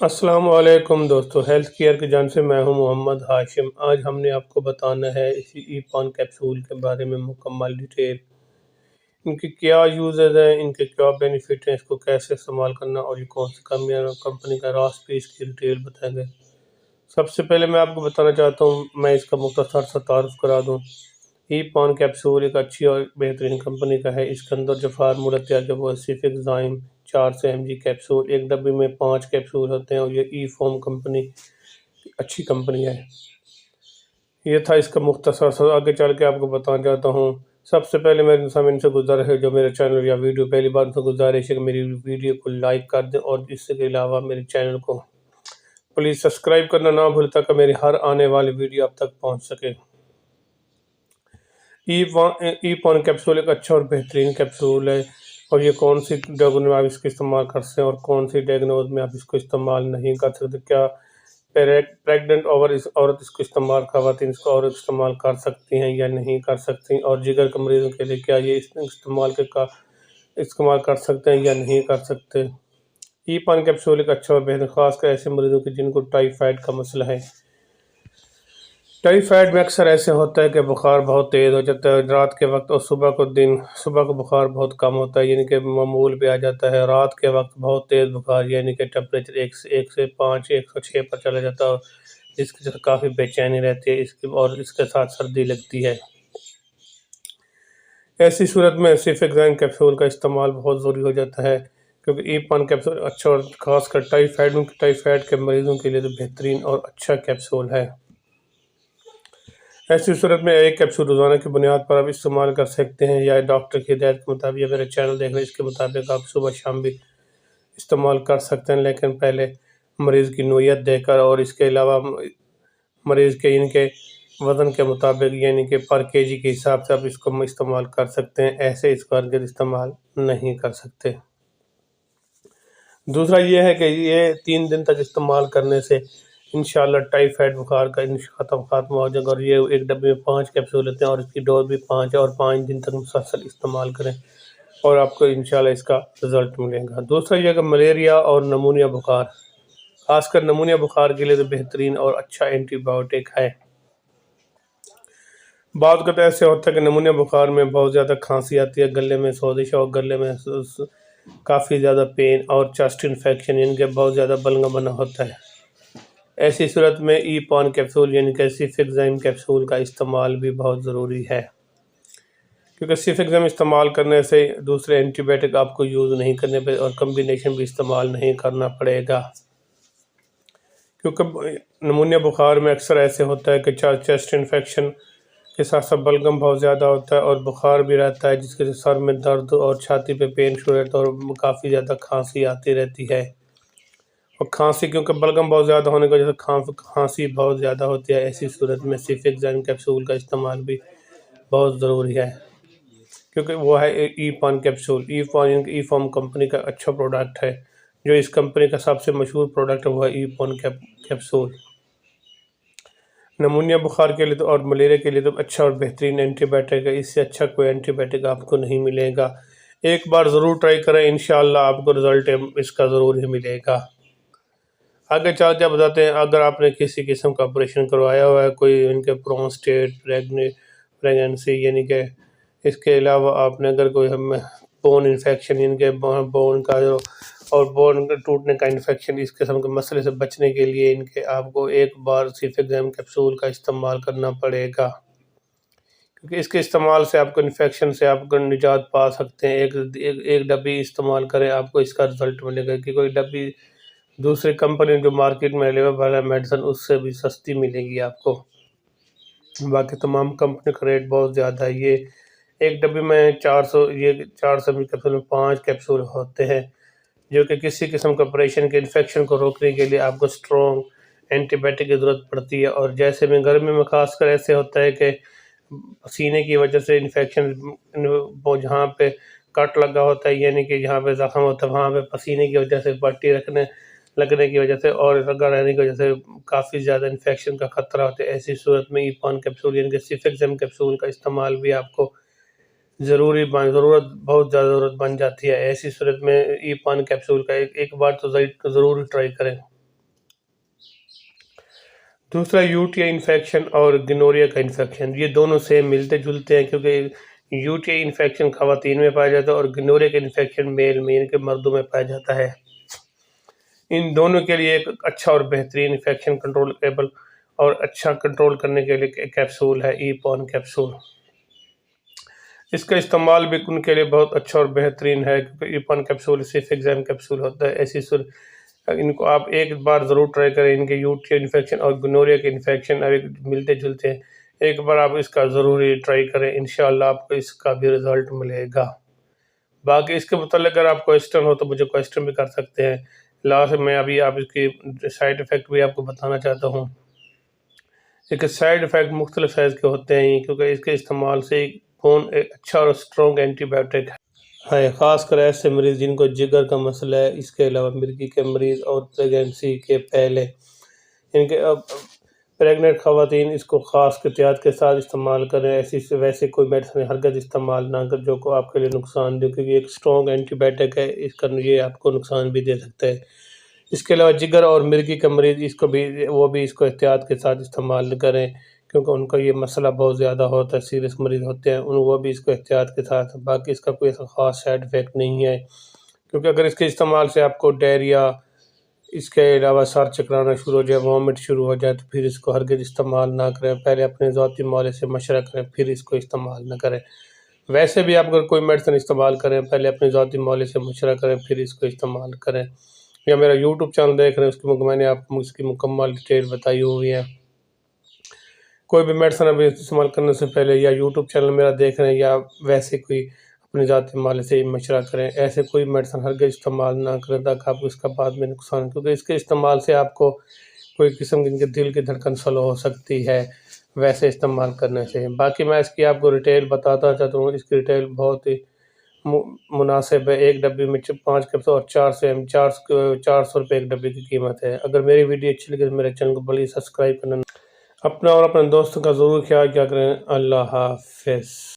السلام علیکم دوستو، ہیلتھ کیئر کی جانب سے میں ہوں محمد ہاشم۔ آج ہم نے آپ کو بتانا ہے اسی ای پان کیپسول کے بارے میں مکمل ڈیٹیل، ان کی کیا یوزز ہیں، ان کے کیا بینیفٹ ہیں، اس کو کیسے استعمال کرنا اور یہ کون سی کمپنی کا راس پیس کی ڈیٹیل بتائیں گے۔ سب سے پہلے میں آپ کو بتانا چاہتا ہوں، میں اس کا مختصر سا تعارف کرا دوں۔ ای پان کیپسول ایک اچھی اور بہترین کمپنی کا ہے۔ اس کے اندر جو فارمولہ تیار کیا وہ ہے سیفک زائم 400 mg کیپسول، ایک ڈبی میں 5 کیپسول ہوتے ہیں، اور یہ ای فارم کمپنی اچھی کمپنی ہے۔ یہ تھا اس کا مختصر سا، آگے چل کے آپ کو بتانا چاہتا ہوں۔ سب سے پہلے میرے سامنے سے گزارش ہے، جو میرے چینل یا ویڈیو پہلی بار سے گزارش ہے کہ میری ویڈیو کو لائک کر دیں، اور اس کے علاوہ میرے چینل کو پلیز سبسکرائب کرنا نہ بھولیں تاکہ میری ہر آنے والی ویڈیو آپ تک پہنچ سکے۔ ای پان کیپسول ایک اچھا اور بہترین کیپسول ہے، اور یہ کون سی ڈاگنوز میں آپ اس کو استعمال کر سکتے ہیں اور کون سی ڈائگنوز میں آپ اس کو استعمال نہیں کر سکتے۔ کیا پریگننٹ عورت اس کو خواتین اس کو استعمال کر سکتی ہیں یا نہیں کر سکتی، اور جگر کے مریضوں کے لیے کیا یہ استعمال کر سکتے ہیں یا نہیں کر سکتے۔ ای پان کیپسول ایک اچھا اور بہترین، خاص کر ایسے مریضوں کے جن کو ٹائیفائڈ کا مسئلہ ہے۔ ٹائیفائڈ میں اکثر ایسے ہوتا ہے کہ بخار بہت تیز ہو جاتا ہے رات کے وقت، اور صبح کو بخار بہت کم ہوتا ہے، یعنی کہ معمول پہ آ جاتا ہے۔ رات کے وقت بہت تیز بخار، یعنی کہ ٹیمپریچر 1 سے 5 106 پر چلا جاتا ہے، جس کی کافی بے چینی رہتی ہے، اور اس کے ساتھ سردی لگتی ہے۔ ایسی صورت میں سیفک زائم کیپسول کا استعمال بہت ضروری ہو جاتا ہے، کیونکہ ای پان کیپسول اچھا، اور خاص کر ٹائیفائڈ کے مریضوں کے لیے تو بہترین اور اچھا کیپسول ہے۔ ایسی صورت میں ایک کیپسول روزانہ کی بنیاد پر آپ استعمال کر سکتے ہیں، یا ڈاکٹر کی ہدایت کے مطابق، یا میرے چینل دیکھ رہے اس کے مطابق آپ صبح شام بھی استعمال کر سکتے ہیں، لیکن پہلے مریض کی نوعیت دیکھ کر، اور اس کے علاوہ مریض کے ان کے وزن کے مطابق، یعنی کہ پر کے جی کے حساب سے آپ اس کو استعمال کر سکتے ہیں، ایسے اس کو ہرگز استعمال نہیں کر سکتے۔ دوسرا یہ ہے کہ یہ 3 دن تک استعمال کرنے سے انشاءاللہ ٹائیفائڈ بخار کا خاتمہ ہو جائے گا، اور یہ ایک ڈبے میں 5 کیپسول لیتے ہیں، اور اس کی ڈوز بھی 5 ہے، اور 5 دن تک مسلسل استعمال کریں، اور آپ کو انشاءاللہ اس کا رزلٹ ملے گا۔ دوسرا یہ کہ ملیریا اور نمونیا بخار، خاص کر نمونیا بخار کے لیے تو بہترین اور اچھا اینٹی بائیوٹک ہے۔ بعض اوقات ایسے ہوتا ہے کہ نمونیا بخار میں بہت زیادہ کھانسی آتی ہے، گلے میں سوزش اور گلے میں کافی زیادہ پین اور چیسٹ انفیکشن، یعنی کہ بہت زیادہ بلغم بنا ہوتا ہے۔ ایسی صورت میں ای پان کیپسول یعنی کہ سیفک زائم کیپسول کا استعمال بھی بہت ضروری ہے، کیونکہ سیفک زائم استعمال کرنے سے دوسرے اینٹی بائیوٹک آپ کو یوز نہیں کرنے پڑے، اور کمبینیشن بھی استعمال نہیں کرنا پڑے گا، کیونکہ نمونیا بخار میں اکثر ایسے ہوتا ہے کہ چیسٹ انفیکشن کے ساتھ ساتھ بلغم بہت زیادہ ہوتا ہے، اور بخار بھی رہتا ہے، جس کے سر میں درد اور چھاتی پہ پین شروع رہتا ہے، اور کافی زیادہ کھانسی آتی رہتی ہے۔ اور کھانسی، کیونکہ بلغم بہت زیادہ ہونے کی وجہ سے کھانسی بہت زیادہ ہوتی ہے، ایسی صورت میں سیفک زائم کیپسول کا استعمال بھی بہت ضروری ہے، کیونکہ وہ ہے ای پان کیپسول۔ ای فارم کمپنی کا اچھا پروڈکٹ ہے، جو اس کمپنی کا سب سے مشہور پروڈکٹ ہے وہ ہے ای پان کیپسول۔ نمونیا بخار کے لیے اور ملیریا کے لیے تو اچھا اور بہترین اینٹی بائیوٹک ہے، اس سے اچھا کوئی اینٹی بائیوٹک آپ کو نہیں ملے گا۔ ایک بار ضرور ٹرائی کریں، انشاءاللہ آپ کو رزلٹ اس کا ضرور ہی ملے گا۔ آگے چل کے بتاتے ہیں، اگر آپ نے کسی قسم کا آپریشن کروایا ہوا ہے، کوئی ان کے پروسٹیٹ پریگننسی، یعنی کہ اس کے علاوہ آپ نے اگر کوئی بون انفیکشن، یعنی کہ بون کا اور بون ٹوٹنے کا انفیکشن، اس قسم کے مسئلے سے بچنے کے لیے ان کے آپ کو ایک بار سیفک زائم کیپسول کا استعمال کرنا پڑے گا، کیونکہ اس کے استعمال سے آپ کو انفیکشن سے آپ کو نجات پا سکتے ہیں۔ ایک ڈبی استعمال کریں، آپ کو اس کا رزلٹ ملے گا، کہ کوئی ڈبی دوسری کمپنی جو مارکیٹ میں اویلیبل ہے میڈیسن، اس سے بھی سستی ملے گی آپ کو، باقی تمام کمپنی کا ریٹ بہت زیادہ ہے۔ یہ ایک ڈبی میں 400 کیپسول میں 5 کیپسول ہوتے ہیں، جو کہ کسی قسم کا آپریشن کے انفیکشن کو روکنے کے لیے آپ کو اسٹرانگ اینٹی بائیوٹک کی ضرورت پڑتی ہے۔ اور جیسے میں گرمی میں خاص کر ایسے ہوتا ہے کہ پسینے کی وجہ سے انفیکشن، جہاں پہ کٹ لگا ہوتا ہے، یعنی کہ جہاں پہ زخم ہوتا ہے، وہاں پہ پسینے کی وجہ سے پٹی لگنے کی وجہ سے اور لگا رہنے کی وجہ سے کافی زیادہ انفیکشن کا خطرہ ہوتا ہے۔ ایسی صورت میں ای پان کیپسول یعنی کہ سیفک زائم کیپسول کا استعمال بھی آپ کو بہت زیادہ ضرورت بن جاتی ہے۔ ایسی صورت میں ای پان کیپسول کا ایک بار تو ضرور ٹرائی کریں۔ دوسرا UTI انفیکشن اور گنوریا کا انفیکشن، یہ دونوں سیم ملتے جلتے ہیں، کیونکہ UTI انفیکشن خواتین میں پایا جاتا ہے اور گنوریا کا انفیکشن میل میں کے مردوں میں پایا جاتا ہے۔ ان دونوں کے لیے ایک اچھا اور بہترین انفیکشن کنٹرول ایبل اور اچھا کنٹرول کرنے کے لیے کیپسول ہے، ایپون کیپسول۔ اس کا استعمال بھی ان کے لیے بہت اچھا اور بہترین ہے، کیونکہ ایپون کیپسول صرف ایگزام کیپسول ہوتا ہے۔ ایسی ان کو آپ ایک بار ضرور ٹرائی کریں۔ ان کے UTI انفیکشن اور گنوریا کے انفیکشن ملتے جلتے ہیں، ایک بار آپ اس کا ضروری ٹرائی کریں، انشاءاللہ آپ کو اس کا بھی رزلٹ ملے گا۔ باقی اس کے متعلق اگر آپ کوئسچن ہو تو مجھے کوئسچن بھی کر سکتے ہیں۔ لاسٹ میں ابھی آپ اس کی سائیڈ ایفیکٹ بھی آپ کو بتانا چاہتا ہوں۔ اس کے سائیڈ ایفیکٹ مختلف سائز کے ہوتے ہیں، کیونکہ اس کے استعمال سے خون ایک اچھا اور اسٹرانگ اینٹی بائیوٹک ہے، خاص کر ایسے مریض جن کو جگر کا مسئلہ ہے۔ اس کے علاوہ مرگی کے مریض اور پریگنینسی کے پہلے ان کے پریگننٹ خواتین اس کو خاص احتیاط کے ساتھ استعمال کریں۔ ویسے کوئی میڈیسن ہرگز استعمال نہ کریں جو کو آپ کے لیے نقصان دے، کیونکہ ایک اسٹرانگ اینٹی بائیوٹک ہے، اس کا یہ آپ کو نقصان بھی دے سکتا ہے۔ اس کے علاوہ جگر اور مرگی کا مریض وہ بھی اس کو احتیاط کے ساتھ استعمال کریں، کیونکہ ان کا یہ مسئلہ بہت زیادہ ہوتا ہے، سیریس مریض ہوتے ہیں، وہ بھی اس کو احتیاط کے ساتھ۔ باقی اس کا کوئی ایسا خاص سائیڈ ایفیکٹ نہیں ہے، کیونکہ اگر اس کے استعمال سے آپ کو ڈائریا، اس کے علاوہ سر چکرانا شروع ہو جائے، وامٹ شروع ہو جائے، تو پھر اس کو ہرگز استعمال نہ کریں، پہلے اپنے ذاتی معالجے سے مشورہ کریں پھر اس کو استعمال نہ کریں۔ ویسے بھی آپ اگر کوئی میڈیسن استعمال کریں پہلے اپنے ذاتی معالجے سے مشورہ کریں پھر اس کو استعمال کریں۔ یا میرا YouTube چینل دیکھ رہے ہیں، اس کی میں نے آپ کو اس کی مکمل ڈیٹیل بتائی ہوئی ہے۔ کوئی بھی میڈیسن ابھی استعمال کرنے سے پہلے یا YouTube چینل میرا دیکھ رہے ہیں یا ویسے کوئی اپنے ذاتی معالجے سے مشورہ کریں، ایسے کوئی میڈیسن ہرگز استعمال نہ کریں تاکہ آپ کو اس کا بعد میں نقصان، کیونکہ اس کے استعمال سے آپ کو کوئی قسم کے دل کی دھڑکن سلو ہو سکتی ہے ویسے استعمال کرنے سے۔ باقی میں اس کی آپ کو ریٹیل بتاتا چاہتا ہوں، اس کی ریٹیل بہت ہی مناسب ہے، ایک ڈبی میں 5 کیپسول اور 400 روپے ایک ڈبی کی قیمت ہے۔ اگر میری ویڈیو اچھی لگے تو میرے چینل کو پلیز سبسکرائب کرنا، اپنا اور اپنے دوستوں کا ضرور خیال کیا کریں۔ اللہ حافظ۔